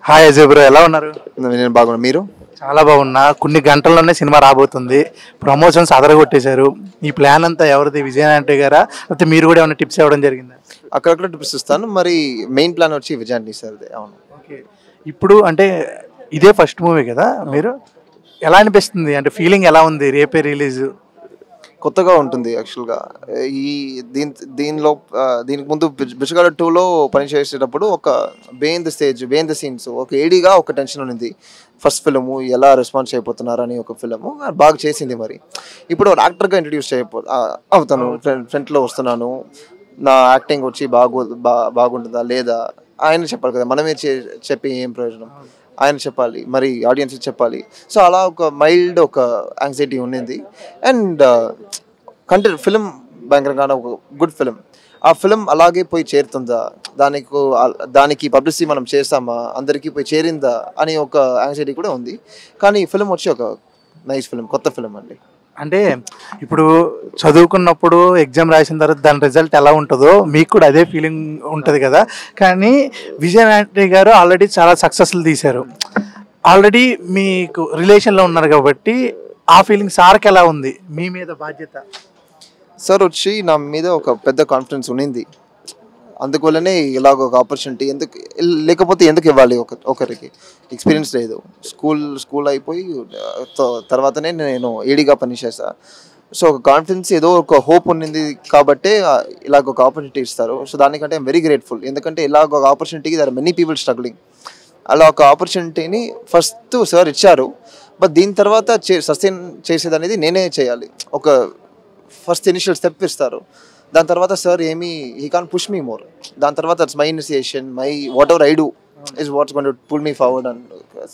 Hi Ajay bro, ఎలా ఉన్నారు? నేను బాగున్నా. మీరు? చాలా బాగున్నా. కొన్ని గంటల్లోనే సినిమా రాబోతుంది. ప్రమోషన్స్ అదరగొట్టేశారు. ఈ ప్లాన్ అంతా ఎవరిది? విజయనాంటి గారా, లేకపోతే మీరు కూడా ఏమైనా టిప్స్ ఇవ్వడం జరిగిందా? అక్కడక్కడ టిప్స్ ఇస్తాను. మరి మెయిన్ ప్లాన్ వచ్చి విజయాన్ని సార్దే. అవును. ఓకే. ఇప్పుడు అంటే ఇదే ఫస్ట్ మూవీ కదా మీరు? ఎలా అనిపిస్తుంది? అంటే ఫీలింగ్ ఎలా ఉంది రేపే రిలీజ్? కొత్తగా ఉంటుంది యాక్చువల్గా. ఈ దీనికి ముందు బిచ్చగాడు 2లో పనిచేసేటప్పుడు ఒక బిహైండ్ ద స్టేజ్ ఒక ఏడీగా ఒక టెన్షన్ ఉంది. ఫస్ట్ ఫిలిము ఎలా రెస్పాన్స్ అయిపోతున్నారని ఒక ఫిలిము బాగా చేసింది. మరి ఇప్పుడు యాక్టర్గా ఇంట్రడ్యూస్ అవుతాను. ఫ్రంట్లో వస్తున్నాను. నా యాక్టింగ్ వచ్చి బాగుంటుందా లేదా ఆయన చెప్పాలి కదా. మనమే చెప్పి ఏం ప్రయోజనం? ఆయన చెప్పాలి, మరి ఆడియన్స్కి చెప్పాలి. సో అలా ఒక మైల్డ్ ఒక యాంగ్జైటీ ఉండింది. అండ్ కంటెంట్ ఫిలిం భయంకరంగా ఒక గుడ్ ఫిలిం. ఆ ఫిలిం అలాగే పోయి చేరుతుందా, దానికి పబ్లిసిటీ మనం చేస్తామా, అందరికీ పోయి చేరిందా అని ఒక యాంగ్జైటీ కూడా ఉంది. కానీ ఈ ఫిలిం వచ్చి ఒక నైస్ ఫిలిం, కొత్త ఫిలిం అండి. అంటే ఇప్పుడు చదువుకున్నప్పుడు ఎగ్జామ్ రాసిన తర్వాత దాని రిజల్ట్ ఎలా ఉంటుందో మీకు కూడా అదే ఫీలింగ్ ఉంటుంది కదా. కానీ విజయనాంటి గారు ఆల్రెడీ చాలా సక్సెస్లు తీశారు. ఆల్రెడీ మీకు రిలేషన్లో ఉన్నారు కాబట్టి ఆ ఫీలింగ్ సార్కి ఎలా ఉంది? మీ మీద బాధ్యత. సార్ వచ్చి నా మీద ఒక పెద్ద కాన్ఫిడెన్స్ ఉన్నింది. అందువల్లనే ఇలాగ ఒక ఆపర్చునిటీ లేకపోతే ఎందుకు ఇవ్వాలి? ఒకరికి ఎక్స్పీరియన్స్ లేదు. స్కూల్ అయిపోయి తర్వాతనే నేను ఏడీగా పనిచేసా. సో ఒక కాన్ఫిడెన్స్, ఏదో ఒక హోప్ ఉన్నింది కాబట్టే ఇలాగ ఒక ఆపర్చునిటీ ఇస్తారు. సో దానికంటే ఐఎమ్ వెరీ గ్రేట్ఫుల్. ఎందుకంటే ఇలాగ ఒక ఆపర్చునిటీకి there are many people struggling. అలా ఒక ఆపర్చునిటీని ఫస్ట్ సార్ ఇచ్చారు. బట్ దీని తర్వాత సస్టైన్ చేసేది అనేది నేనే చేయాలి. ఒక ఫస్ట్ ఇనిషియల్ స్టెప్ ఇస్తారు. దాని తర్వాత sir he can push me more. దాని తర్వాత it's my initiation, my whatever I do is what's going to pull me forward. And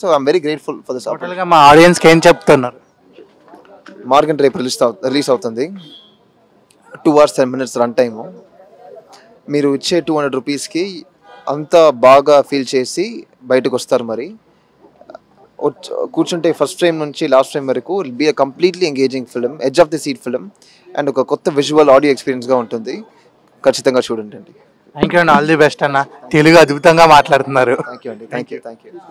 so I'm very grateful for this opportunity. టోటల్గా మా ఆడియన్స్కి ఏం చెప్తున్నారు? మార్గన్ రేపు రిలీజ్ అవుతుంది. 2 hours 10 minutes run time. మీరు ఇచ్చే 200 రూపీస్కి అంత బాగా ఫీల్ చేసి బయటకు వస్తారు. మరి కూర్చుంటే ఫస్ట్ ఫ్రేమ్ నుంచి లాస్ట్ ఫ్రేమ్ వరకు will be a completely engaging film, edge of the seat film. And ఒక కొత్త విజువల్ ఆడియో ఎక్స్పీరియన్స్గా ఉంటుంది. ఖచ్చితంగా చూడండి. థ్యాంక్ యూ అండి. ఆల్ ది బెస్ట్ అన్న. తెలుగు అద్భుతంగా మాట్లాడుతున్నారు. థ్యాంక్ యూ అండి. Thank you.